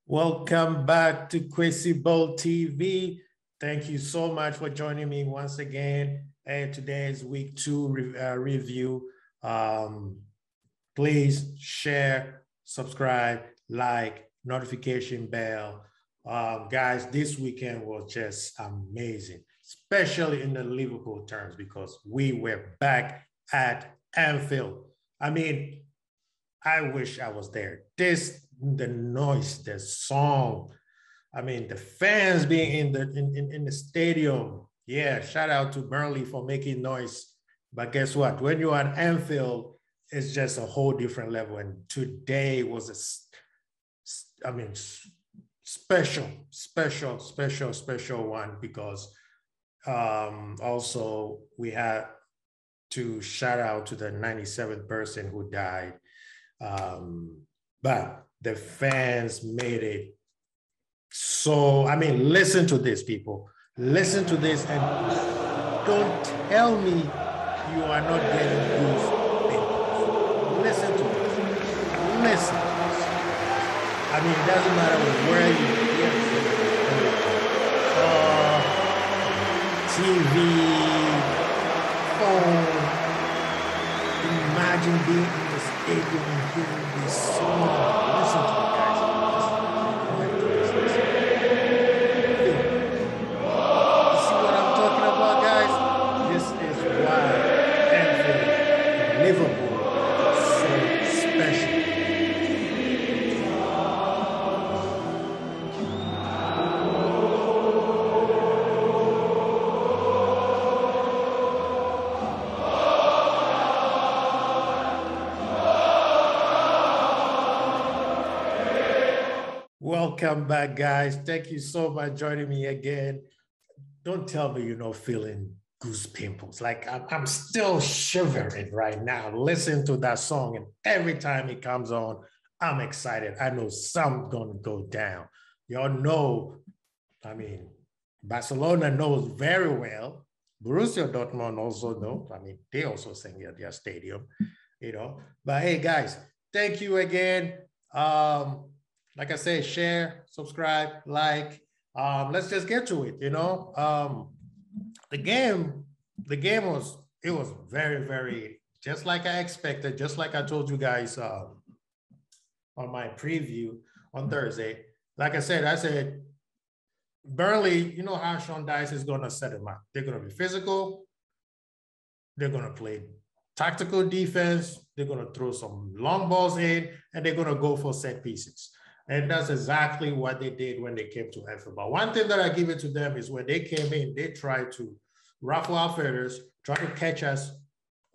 Welcome back to Kwesi Bowl TV. Thank you so much for joining me once again. And today is week 2 review. Please share, subscribe, like, notification bell. Guys, this weekend was just amazing, especially in the Liverpool terms, because we were back at Anfield. I mean, I wish I was there. The noise, the song. I mean, the fans being in the stadium. Yeah, shout out to Burnley for making noise. But guess what? When you're at Anfield, it's just a whole different level. And today was special one because also we had to shout out to the 97th person who died. But the fans made it so, listen to this, people. Listen to this and don't tell me you are not getting these things. Listen to this. Listen to this. It doesn't matter where you hear it. TV, phone. Imagine being in the stadium and hearing this song. Listen to it, guys. You see what I'm talking about, guys? This is why Anfield and Liverpool are so special. Welcome back, guys. Thank you so much for joining me again. Don't tell me you're not feeling goose pimples. Like I'm still shivering right now. Listen to that song, and every time it comes on, I'm excited. I know something's gonna go down. Y'all know, Barcelona knows very well. Borussia Dortmund also know. They also sing at their stadium, But hey, guys, thank you again. Like I said, share, subscribe, like. Let's just get to it. The game was very, very, just like I expected, just like I told you guys on my preview on Thursday. Like I said, Burnley, you know how Sean Dyche is going to set them up. They're going to be physical. They're going to play tactical defense. They're going to throw some long balls in, and they're going to go for set pieces. And that's exactly what they did when they came to Anfield. But one thing that I give it to them is when they came in, they tried to ruffle our feathers, try to catch us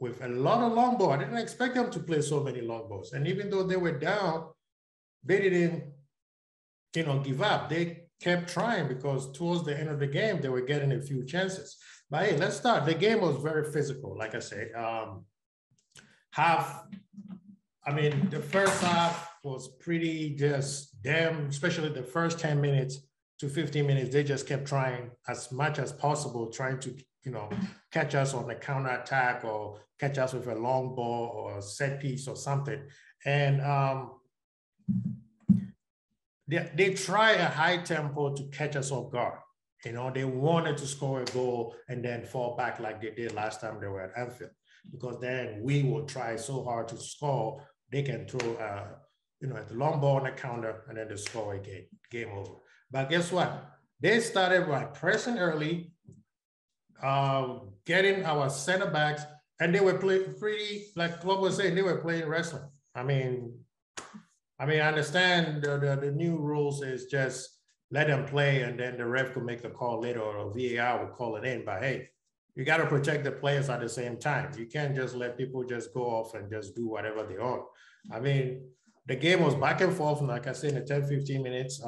with a lot of long ball. I didn't expect them to play so many long balls. And even though they were down, they didn't, give up. They kept trying because towards the end of the game, they were getting a few chances. But hey, let's start. The game was very physical, like I said. The first half was pretty just damn, especially the first 10 minutes to 15 minutes, they just kept trying as much as possible, trying to, catch us on the counterattack or catch us with a long ball or a set piece or something. And they try a high tempo to catch us off guard. They wanted to score a goal and then fall back like they did last time they were at Anfield, because then we will try so hard to score. They can throw, the long ball on the counter and then they score again, game over. But guess what? They started by pressing early, getting our center backs, and they were playing pretty, like Club was saying, they were playing wrestling. I understand the new rules is just let them play and then the ref could make the call later or VAR will call it in. But hey, you got to protect the players at the same time. You can't just let people just go off and just do whatever they want. The game was back and forth, like I said, in the 10, 15 minutes.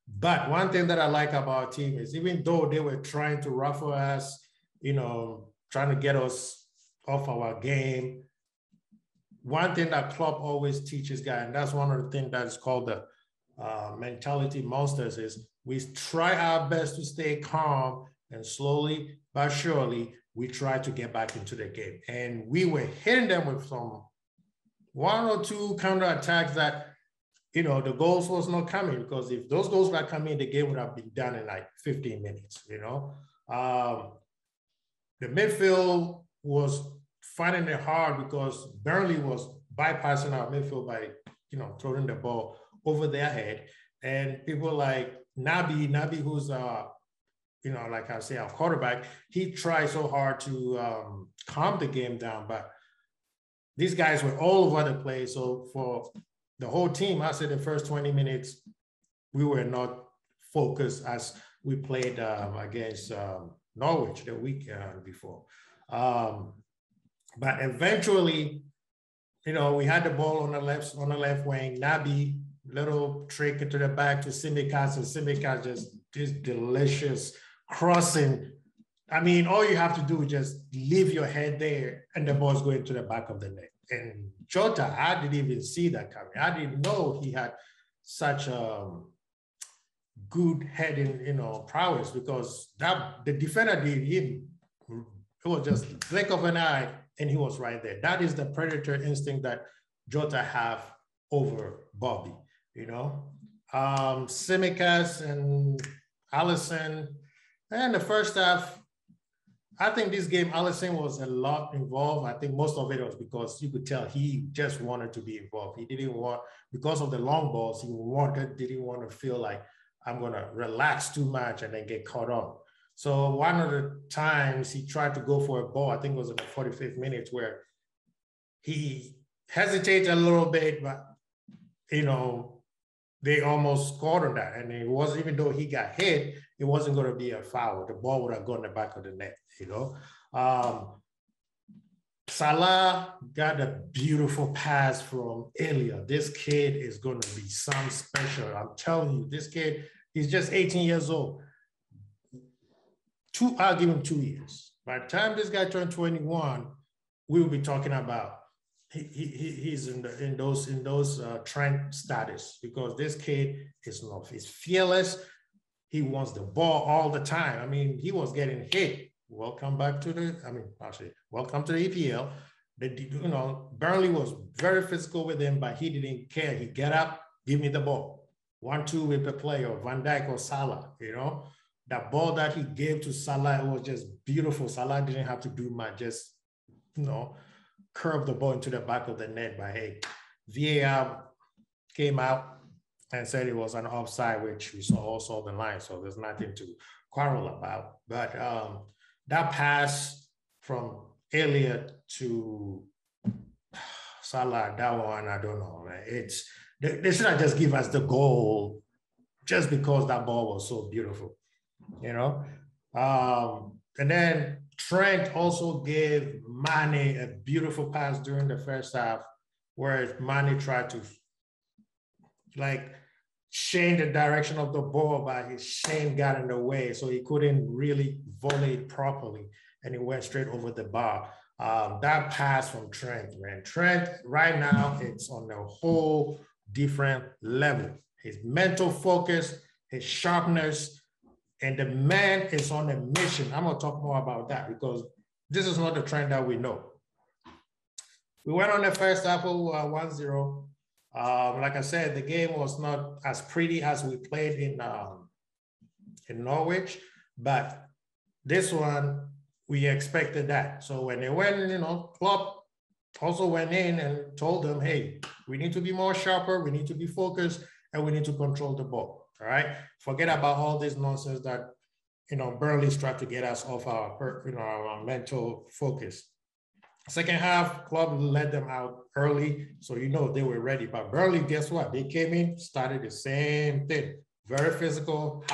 But one thing that I like about our team is even though they were trying to ruffle us, trying to get us off our game, one thing that Klopp always teaches guys, and that's one of the things that is called the mentality monsters, is we try our best to stay calm, and slowly but surely we try to get back into the game. And we were hitting them with some one or two counterattacks that you know, the goals was not coming, because if those goals were coming, the game would have been done in like 15 minutes, you know. The midfield was finding it hard because Burnley was bypassing our midfield by, you know, throwing the ball over their head. And people like Naby, who's you know, like I say, our quarterback, he tried so hard to calm the game down, but these guys were all over the place. So for the whole team, I said the first 20 minutes, we were not focused as we played against Norwich the week before. But eventually, you know, we had the ball on the left wing. Naby, little trick into the back to Tsimikas, and Tsimikas just this delicious crossing. I mean, all you have to do is just leave your head there, and the ball's going to the back of the net. And Jota, I didn't even see that coming. I didn't know he had such a good heading, you know, prowess, because that the defender did him. It was just blink of an eye, and he was right there. That is the predator instinct that Jota have over Bobby, you know. Tsimikas and Alisson, and the first half, I think this game, Alisson was a lot involved. I think most of it was because you could tell he just wanted to be involved. He didn't want, because of the long balls, he didn't want to feel like I'm going to relax too much and then get caught up. So one of the times he tried to go for a ball, I think it was in the 45th minute, where he hesitated a little bit, but, you know, they almost scored on that. And it was, even though he got hit, it wasn't going to be a foul. The ball would have gone in the back of the net, you know. Salah got a beautiful pass from Elia. This kid is going to be some special. I'm telling you, this kid, he's just 18 years old. I'll give him 2 years. By the time this guy turned 21, we will be talking about he's in those Trent status, because this kid he's fearless. He wants the ball all the time. I mean, he was getting hit. Welcome to the EPL. You know, Burnley was very physical with him, but he didn't care. He get up, give me the ball. 1-2 with the player, Van Dijk or Salah, you know. That ball that he gave to Salah, it was just beautiful. Salah didn't have to do much, just, you know, curve the ball into the back of the net. But hey, VAR came out and said it was an offside, which we all saw the line, so there's nothing to quarrel about. But that pass from Elliott to Salah, that one, I don't know, man. They should have just give us the goal just because that ball was so beautiful, you know? And then Trent also gave Mane a beautiful pass during the first half, where Mane tried to like change the direction of the ball, but his shin got in the way, so he couldn't really volley it properly, and it went straight over the bar. That pass from Trent, man. Trent right now, it's on a whole different level. His mental focus, his sharpness, and the man is on a mission. I'm gonna talk more about that, because this is not the Trent that we know. We went on the first half of 1-0. Like I said, the game was not as pretty as we played in Norwich, but this one, we expected that. So when they went, you know, Klopp also went in and told them, hey, we need to be more sharper, we need to be focused, and we need to control the ball, all right? Forget about all this nonsense that, you know, Burnley's tried to get us off our, you know, our mental focus. Second half, Klopp let them out early, so you know they were ready. But Burnley, guess what? They came in, started the same thing. Very physical,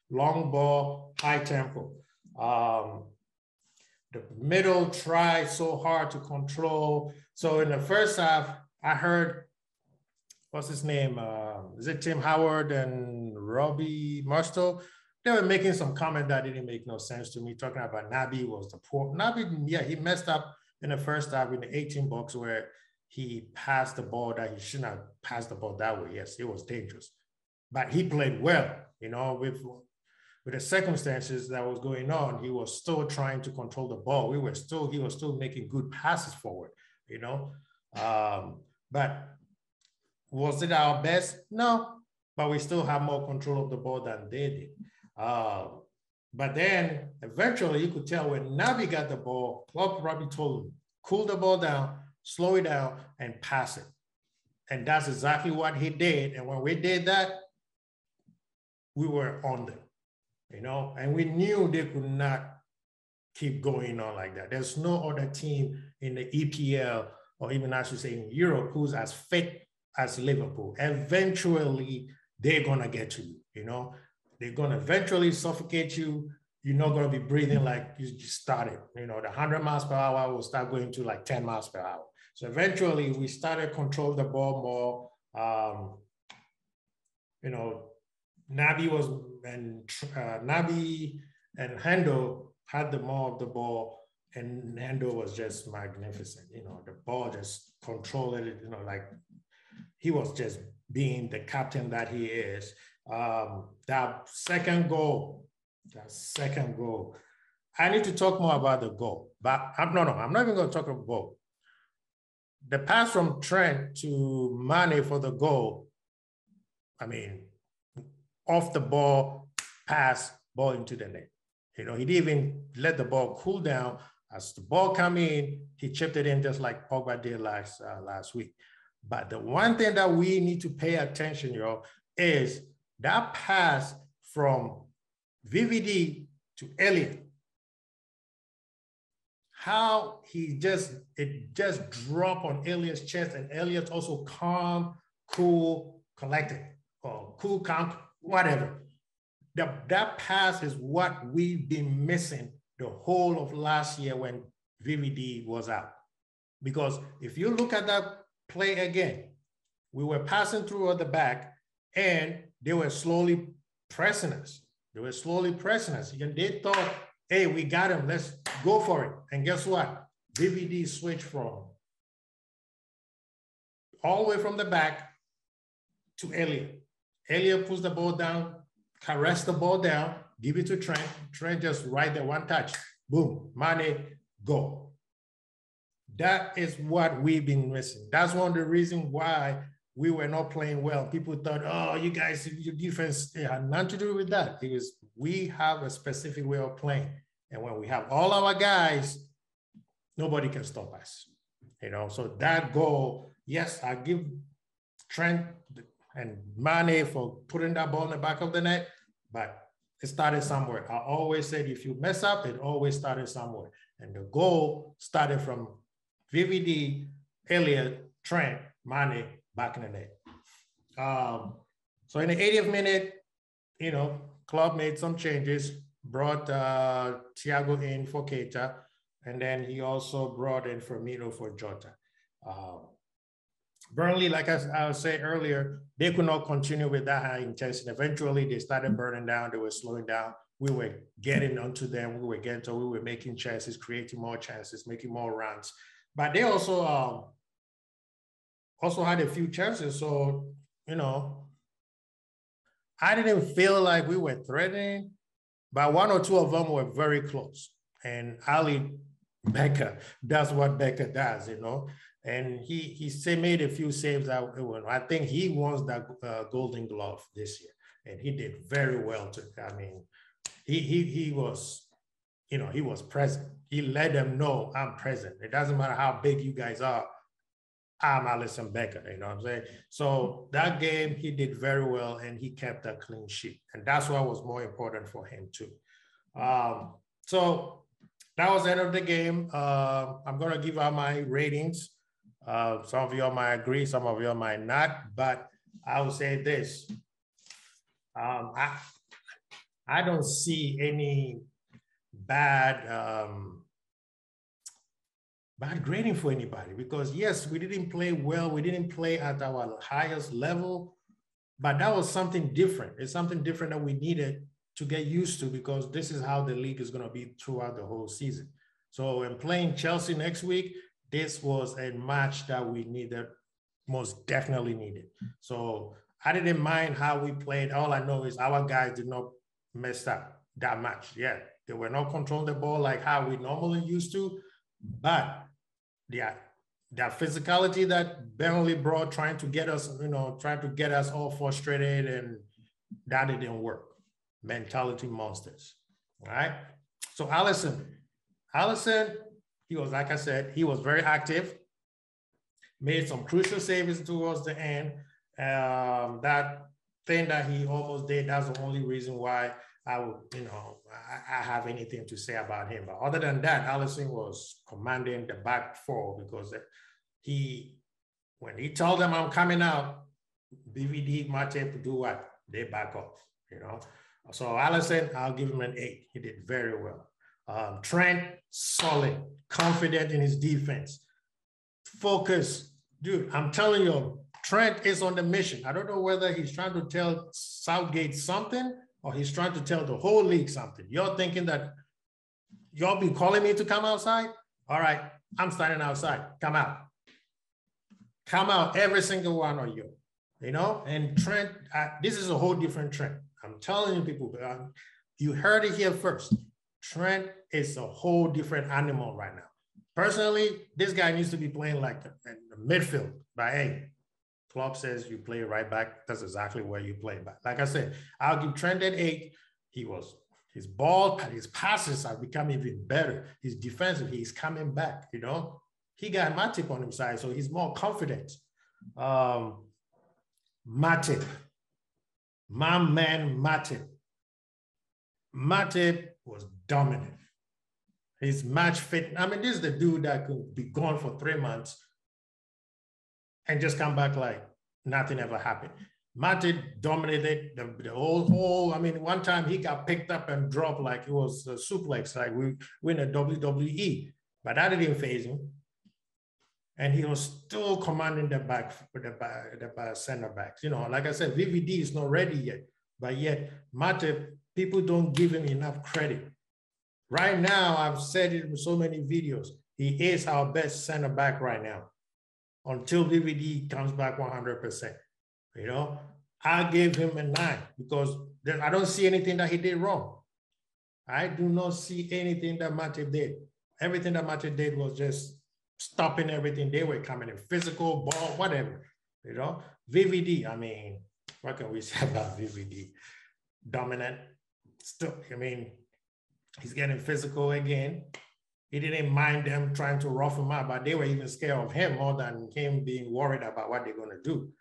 long ball, high tempo. The middle tried so hard to control. So in the first half, I heard, what's his name? Is it Tim Howard and Robbie Mustoe? They were making some comment that didn't make no sense to me, talking about Naby was the poor. Naby, yeah, he messed up in the first half in the 18 box where he passed the ball that he shouldn't have passed the ball that way. Yes, it was dangerous. But he played well, you know, with the circumstances that was going on. He was still trying to control the ball. He was still making good passes forward, you know. But Was it our best? No, but we still have more control of the ball than they did. But then eventually you could tell when Nabi got the ball, Klopp probably told him, cool the ball down, slow it down, and pass it. And that's exactly what he did. And when we did that, we were on them, you know, and we knew they could not keep going on like that. There's no other team in the EPL, or even I should say in Europe, who's as fit as Liverpool. Eventually, they're gonna get to you, you know. They're gonna eventually suffocate you. You're not gonna be breathing like you just started. You know, the 100 miles per hour will start going to like 10 miles per hour. So eventually, we started control the ball more. You know, Naby and Hendo had the more of the ball, and Hendo was just magnificent. You know, the ball just controlled it. You know, like he was just being the captain that he is. That second goal, I need to talk more about the goal, but I'm not even going to talk about goal. The pass from Trent to Mane for the goal, I mean, off the ball, pass, ball into the net. You know, he didn't even let the ball cool down. As the ball come in, he chipped it in just like Pogba did last week. But the one thing that we need to pay attention, yo, is that pass from VVD to Elliott. How it just dropped on Elliott's chest, and Elliott also calm, cool, collected, or cool, calm, whatever. That pass is what we've been missing the whole of last year when VVD was out. Because if you look at that play again, we were passing through at the back and they were slowly pressing us. And they thought, hey, we got him, let's go for it. And guess what? VVD switched from all the way from the back to Elliott. Elliott puts the ball down, caress the ball down, give it to Trent. Trent just right there, one touch, boom, Mane, go. That is what we've been missing. That's one of the reasons why we were not playing well. People thought, oh, you guys, your defense, it had nothing to do with that. It was, we have a specific way of playing. And when we have all our guys, nobody can stop us. You know, so that goal, yes, I give Trent and Mane for putting that ball in the back of the net, but it started somewhere. I always said, if you mess up, it always started somewhere. And the goal started from VVD, Elliott, Trent, Mane, back in the net. So in the 80th minute, you know, Klopp made some changes, brought Thiago in for Keita, and then he also brought in Firmino for Jota. Burnley, like I was saying earlier, they could not continue with that high intensity. Eventually, they started burning down. They were slowing down. We were getting onto them. We were making chances, creating more chances, making more runs. But they also had a few chances. So, you know, I didn't feel like we were threatening, but one or two of them were very close. And Ali Becker, that's what Becker does, you know. And he made a few saves. I think he wants that Golden Glove this year, and he did very well. I mean, he was, you know, he was present. He let them know I'm present. It doesn't matter how big you guys are. I'm Alisson Becker, you know what I'm saying? So that game, he did very well, and he kept a clean sheet. And that's what was more important for him too. So that was the end of the game. I'm going to give out my ratings. Some of you might agree, some of you might not, but I will say this. I don't see any bad grading for anybody, because yes, we didn't play well. We didn't play at our highest level, but that was something different. It's something different that we needed to get used to, because this is how the league is going to be throughout the whole season. So in playing Chelsea next week, this was a match that we needed, most definitely needed. So I didn't mind how we played. All I know is our guys did not mess up that much. Yeah, they were not controlling the ball like how we normally used to, but yeah, that physicality that Burnley brought, trying to get us, trying to get us all frustrated, and that didn't work. Mentality monsters, all right? So Alisson, he was, like I said, he was very active, made some crucial saves towards the end. That thing that he almost did, that's the only reason why I would, I have anything to say about him. But other than that, Alisson was commanding the back four, because when he told them I'm coming out, BVD, Matip do what? They back off, So Alisson, I'll give him an 8. He did very well. Trent, solid, confident in his defense. Focus. Dude, I'm telling you, Trent is on the mission. I don't know whether he's trying to tell Southgate something or he's trying to tell the whole league something. You're thinking that y'all be calling me to come outside? All right, I'm standing outside. Come out. Come out, every single one of you. And Trent, this is a whole different Trent. I'm telling you, people, you heard it here first. Trent is a whole different animal right now. Personally, this guy needs to be playing like a midfield. But hey, Klopp says you play right back. That's exactly where you play. But like I said, I'll give Trent an 8. His ball, his passes have become even better. His defensive, he's coming back, He got Matip on his side, so he's more confident. Matip, my man Matip. Matip was dominant. His match fit. I mean, this is the dude that could be gone for 3 months and just come back like nothing ever happened. Matip dominated the whole, I mean, one time he got picked up and dropped like it was a suplex, like we win a WWE, but that didn't faze him. And he was still commanding the back center backs. Like I said, VVD is not ready yet, but yet Matip, people don't give him enough credit. Right now, I've said it in so many videos, he is our best center back right now until VVD comes back 100%. I gave him a 9 because I don't see anything that he did wrong. I do not see anything that Matip did. Everything that Matip did was just stopping everything. They were coming in, physical, ball, whatever, VVD, I mean, what can we say about VVD? Dominant, still, I mean, he's getting physical again. He didn't mind them trying to rough him up, but they were even scared of him more than him being worried about what they're going to do,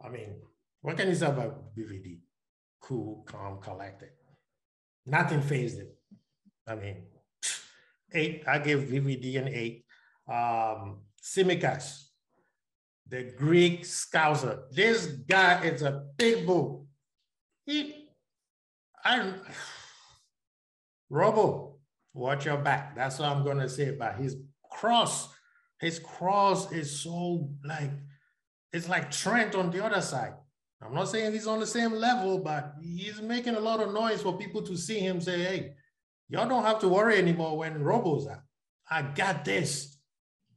I mean, what can you say about BVD? Cool, calm, collected. Nothing fazed it. I mean, 8, I gave VVD an 8. Tsimikas, the Greek scouser. This guy is a big bull. Robo, watch your back. That's what I'm going to say about his cross. His cross is so it's like Trent on the other side. I'm not saying he's on the same level, but he's making a lot of noise for people to see him say, hey, y'all don't have to worry anymore when Robo's out. I got this.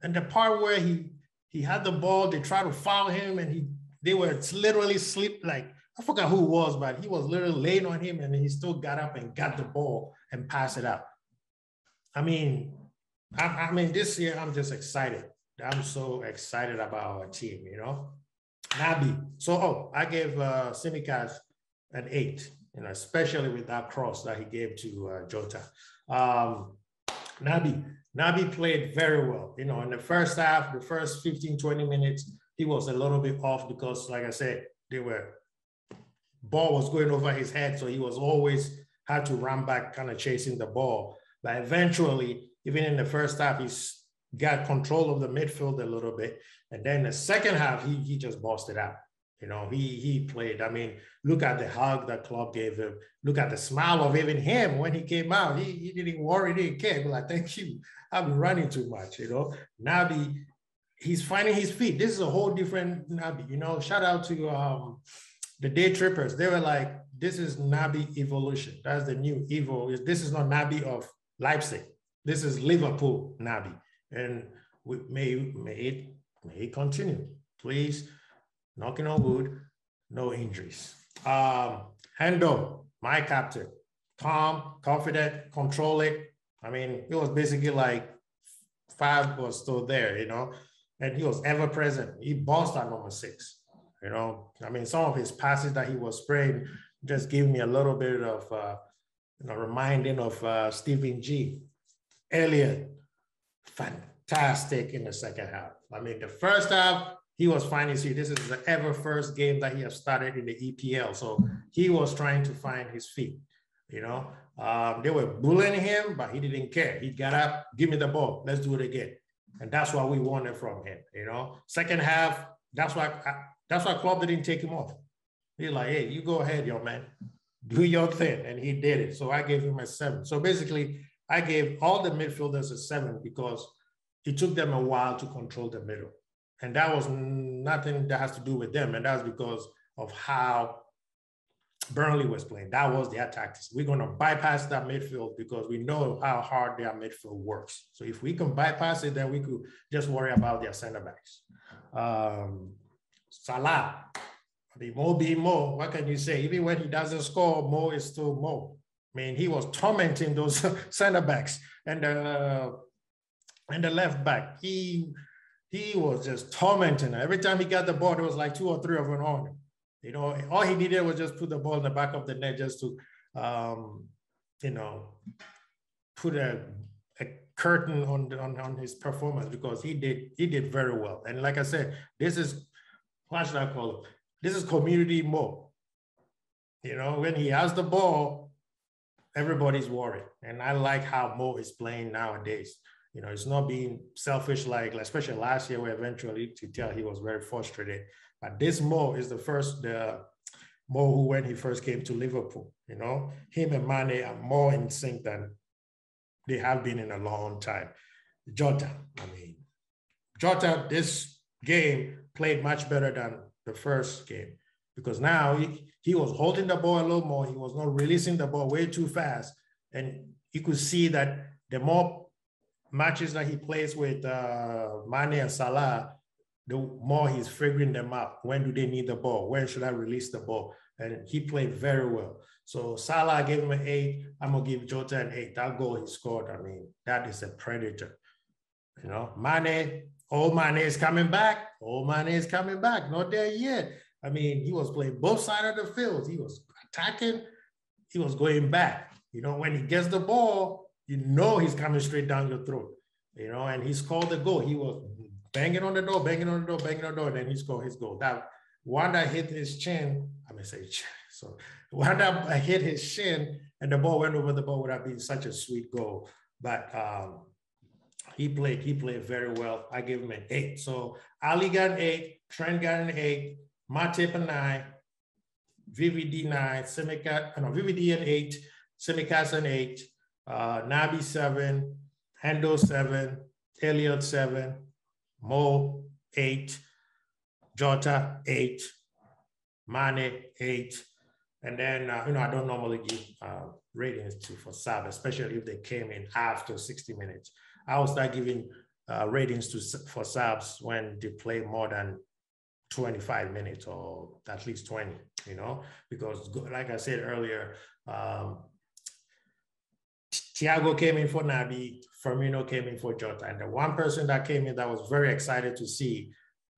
And the part where he had the ball, they tried to foul him, and they were literally I forgot who it was, but he was literally laying on him, and he still got up and got the ball and passed it out. I mean, this year I'm just excited. I'm so excited about our team, Naby. So, I gave Tsimikas an 8, especially with that cross that he gave to Jota. Naby played very well. In the first half, the first 15, 20 minutes, he was a little bit off because, like I said, ball was going over his head, so he was always had to run back, kind of chasing the ball. But eventually, even in the first half, he got control of the midfield a little bit. And then the second half, he just busted out. He played. I mean, look at the hug that Klopp gave him. Look at the smile of even him when he came out. He didn't worry, he didn't care. But like, thank you. I've been running too much, Naby, he's finding his feet. This is a whole different Naby, shout out to the day trippers. They were like, this is Naby evolution. That's the new Evo. This is not Naby of Leipzig. This is Liverpool Naby. And may it continue. Please, knocking on wood, no injuries. Hendo, my captain, calm, confident, control it. I mean, it was basically like 5 was still there, and he was ever present. He bossed at number 6. You know, I mean, some of his passes that he was spraying just gave me a little bit of, reminding of Stephen G. Elliott, fantastic in the second half. I mean, the first half, he was finding, see, this is the ever first game that he has started in the EPL. So he was trying to find his feet, you know. They were bullying him, but he didn't care. He got up, give me the ball, let's do it again. And that's what we wanted from him, you know. Second half, that's why Klopp didn't take him off. He's like, hey, you go ahead, yo, man. Do your thing. And he did it. So I gave him a 7. So basically, I gave all the midfielders a 7 because it took them a while to control the middle. And that was nothing that has to do with them. And that's because of how Burnley was playing. That was their tactics. We're going to bypass that midfield because we know how hard their midfield works. So if we can bypass it, then we could just worry about their center backs. Salah, the Mo being Mo, what can you say? Even when he doesn't score, Mo is still Mo. I mean, he was tormenting those center backs and the left back. He was just tormenting her. Every time he got the ball, there was like 2 or 3 of them on him. You know, all he needed was just put the ball in the back of the net just to, put a curtain on his performance because he did very well. And like I said, this is, what should I call it? This is community Mo. You know, when he has the ball, everybody's worried. And I like how Mo is playing nowadays. You know, it's not being selfish like especially last year where eventually to tell he was very frustrated. But this Mo is the Mo who when he first came to Liverpool, you know, him and Mane are more in sync than they have been in a long time. Jota, this game played much better than the first game because now he was holding the ball a little more. He was not releasing the ball way too fast. And you could see that the more matches that he plays with Mane and Salah, the more he's figuring them out. When do they need the ball? When should I release the ball? And he played very well. So Salah, I gave him an 8. I'm going to give Jota an 8. That goal he scored, I mean, that is a predator. You know, old Mane is coming back. Old Mane is coming back. Not there yet. I mean, he was playing both sides of the field. He was attacking. He was going back. You know, when he gets the ball, you know he's coming straight down your throat. You know, and he scored the goal. He was banging on the door, and then he scored his goal. That one that hit his chin, so one that hit his shin and the ball went over the ball would have been such a sweet goal. But he played very well. I give him an 8. So Ali got an 8, Trent got an 8, Matip a 9, VVD 9, VVD an 8, Tsimikas an 8, Naby 7, Hendo 7, Elliott 7, Mo 8, Jota 8, Mane 8, and then I don't normally give ratings for sub, especially if they came in after 60 minutes. I will start giving ratings for subs when they play more than 25 minutes or at least 20. You know, because like I said earlier, Thiago came in for Naby, Firmino came in for Jota, and the one person that came in that was very excited to see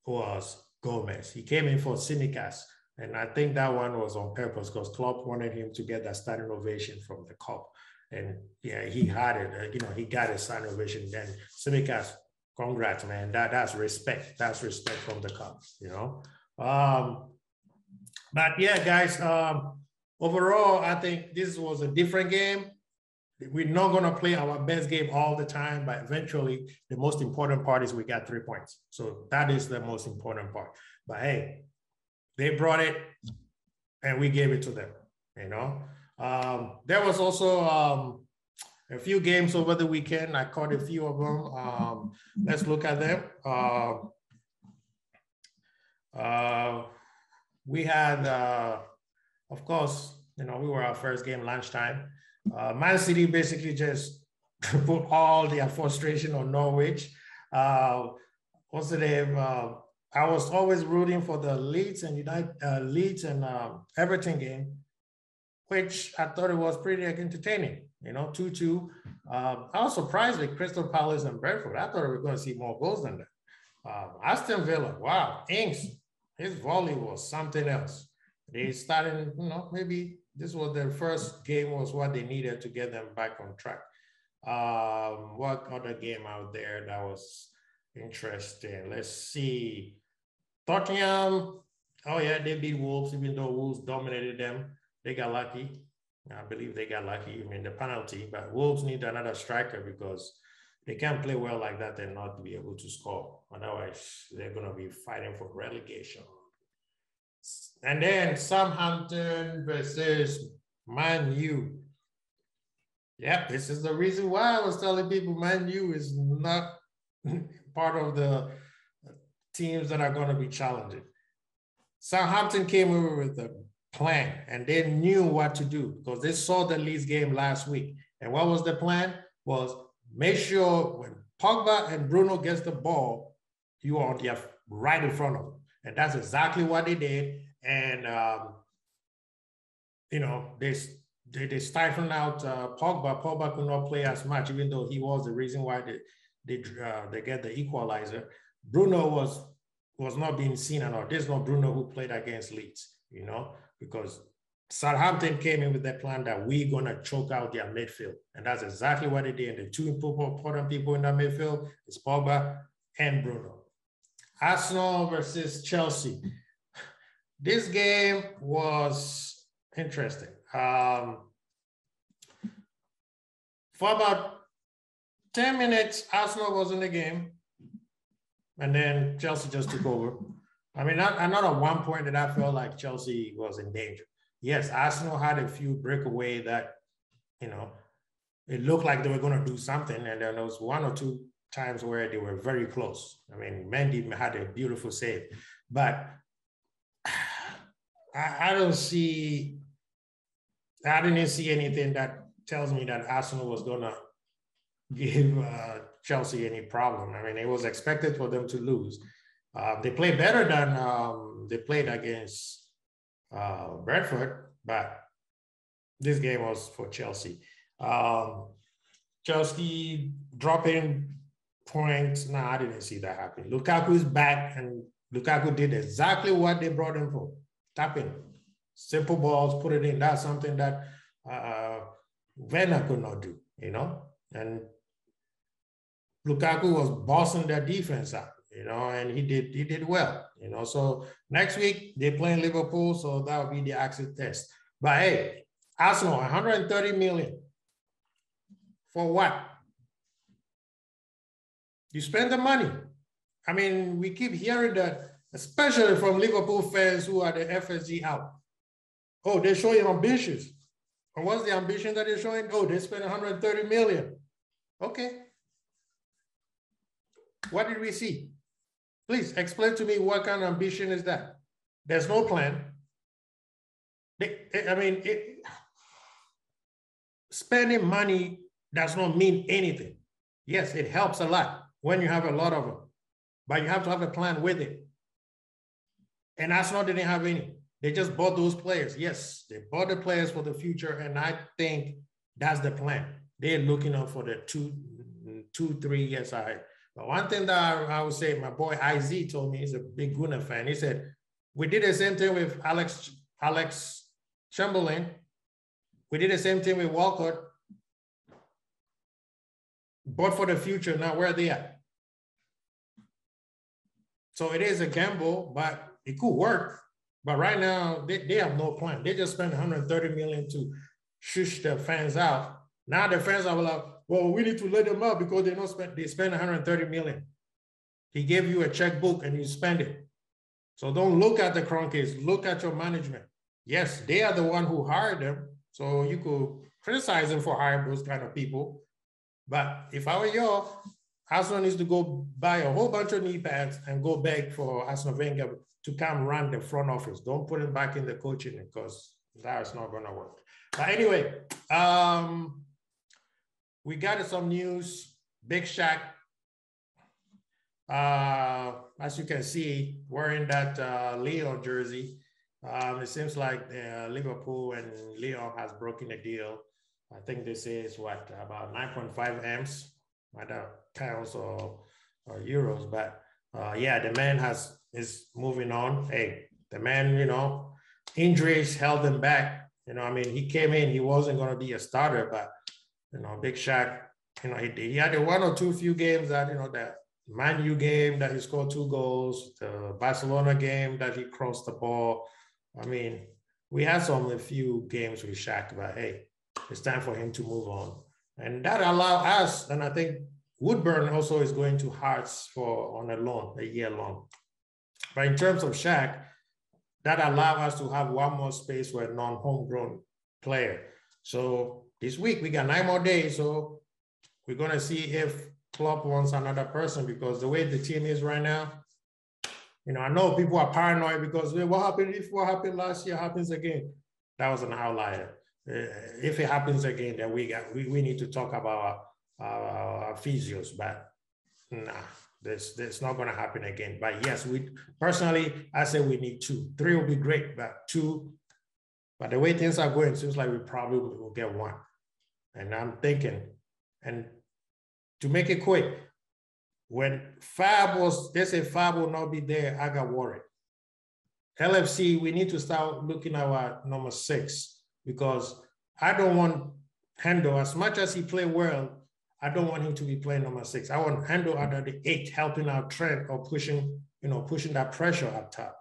was Gomez. He came in for Tsimikas, and I think that one was on purpose because Klopp wanted him to get that standing ovation from the cup. And yeah, he had it. He got a standing ovation. Then Tsimikas, congrats, man. That's respect. That's respect from the cup. But yeah, guys. Overall, I think this was a different game. We're not going to play our best game all the time, but eventually the most important part is we got 3 points. So that is the most important part. But hey, they brought it and we gave it to them, There was also a few games over the weekend. I caught a few of them. Let's look at them. We had, of course, we were our first game lunchtime. Man City basically just put all their frustration on Norwich. What's the name? I was always rooting for the Leeds and Everton game, which I thought it was pretty entertaining. 2-2. I was surprised with Crystal Palace and Brentford. I thought we were going to see more goals than that. Aston Villa, wow, Ings, his volley was something else. They started, maybe this was their first game was what they needed to get them back on track. What other game out there that was interesting? Let's see. Tottenham, oh yeah, they beat Wolves, even though Wolves dominated them. They got lucky. I believe they got lucky. I mean, the penalty, but Wolves need another striker because they can't play well like that and not be able to score. Otherwise, they're going to be fighting for relegation. And then Southampton versus Man U. Yep, this is the reason why I was telling people Man U is not part of the teams that are going to be challenging. Southampton came over with a plan and they knew what to do because they saw the Leeds game last week. And what was the plan? Was make sure when Pogba and Bruno gets the ball, you are right in front of them. And that's exactly what they did. And, they stifled out Pogba. Pogba could not play as much, even though he was the reason why they get the equalizer. Bruno was not being seen at all. There's no Bruno who played against Leeds, because Southampton came in with that plan that we're going to choke out their midfield. And that's exactly what they did. And the two important people in that midfield is Pogba and Bruno. Arsenal versus Chelsea. This game was interesting. For about 10 minutes, Arsenal was in the game. And then Chelsea just took over. I mean, not at one point that I felt like Chelsea was in danger. Yes, Arsenal had a few breakaway that, it looked like they were going to do something. And then there was one or two times where they were very close. I mean, Mendy had a beautiful save. But I didn't see anything that tells me that Arsenal was going to give Chelsea any problem. I mean, it was expected for them to lose. They played better than they played against Brentford, but this game was for Chelsea. Chelsea dropping points. No, I didn't see that happen. Lukaku is back, and Lukaku did exactly what they brought him for. Tapping. Simple balls, put it in. That's something that Werner could not do, And Lukaku was bossing their defense up, and he did well, So next week they're playing Liverpool, so that will be the exit test. But hey, Arsenal, 130 million. For what? You spend the money. I mean, we keep hearing that, especially from Liverpool fans who are the FSG out. Oh, they're showing ambitious. And what's the ambition that they're showing? Oh, they spent 130 million. Okay. What did we see? Please explain to me what kind of ambition is that? There's no plan. Spending money does not mean anything. Yes, it helps a lot when you have a lot of them, but you have to have a plan with it. And Arsenal didn't have any. They just bought those players. Yes, they bought the players for the future, and I think that's the plan. They're looking out for the 2-3 years ahead. But one thing that I would say, my boy IZ told me, he's a big Gunnar fan. He said, we did the same thing with Alex Chamberlain. We did the same thing with Walcott. Bought for the future, now where are they at? So it is a gamble, but it could work. But right now, they have no plan. They just spent 130 million to shush the fans out. Now the fans are like, well, we need to let them out because they spend 130 million. He gave you a checkbook and you spend it. So don't look at the Kroenkes, look at your management. Yes, they are the one who hired them. So you could criticize them for hiring those kind of people. But if I were you, Arsenal needs to go buy a whole bunch of knee pads and go beg for Arsene Wenger to come run the front office. Don't put him back in the coaching because that's not going to work. But anyway, we got some news. Big Shaq, as you can see, wearing that Leon jersey. It seems like Liverpool and Leon has broken a deal. I think this is about 9.5 M's, whether pounds or euros, but Yeah, the man is moving on. Hey, the man, you know, injuries held him back. You know, I mean, he came in, he wasn't going to be a starter, but, you know, Big Shaq, you know, he had the one or two few games that, you know, that Man U game that he scored 2 goals, the Barcelona game that he crossed the ball. I mean, we had some a few games with Shaq, but hey, it's time for him to move on. And that allowed us, and I think Woodburn also is going to Hearts on a loan, a year long. But in terms of Shaq, that allowed us to have one more space for a non-homegrown player. So this week we got 9 more days. So we're going to see if Klopp wants another person, because the way the team is right now, you know, I know people are paranoid because what happened if what happened last year happens again? That was an outlier. If it happens again, then we need to talk about our physios, but nah, this not going to happen again. But yes, we personally, I say we need 2. 3 will be great, but 2. But the way things are going, it seems like we probably will get 1. And I'm thinking, and to make it quick, when they say Fab will not be there, I got worried. LFC, we need to start looking at our number 6, because I don't want Hendo, as much as he played well, I don't want him to be playing number 6. I want Hendo under the 8, helping out Trent or pushing that pressure up top.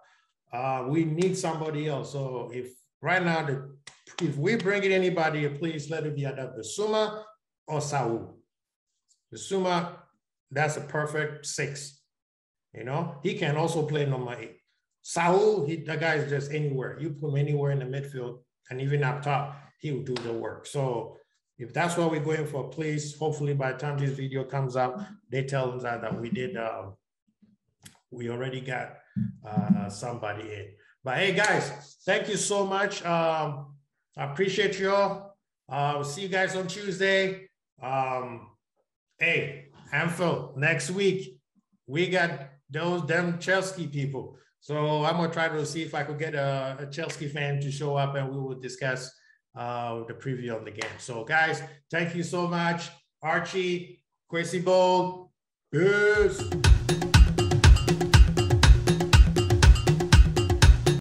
We need somebody else. So if right now, if we bring in anybody, please let it be either Bissouma or Saul. Bissouma, that's a perfect 6. You know, he can also play number 8. Saul, the guy is just anywhere. You put him anywhere in the midfield, and even up top, he will do the work. So if that's what we're going for, please, hopefully by the time this video comes out, they tell us that we already got somebody in. But hey, guys, thank you so much. I appreciate you all. We'll see you guys on Tuesday. Hey, Anfield, next week, we got them Chelsea people. So I'm going to try to see if I could get a Chelsea fan to show up, and we will discuss the preview of the game. So guys, thank you so much. Archie, Kwesi Bold, peace.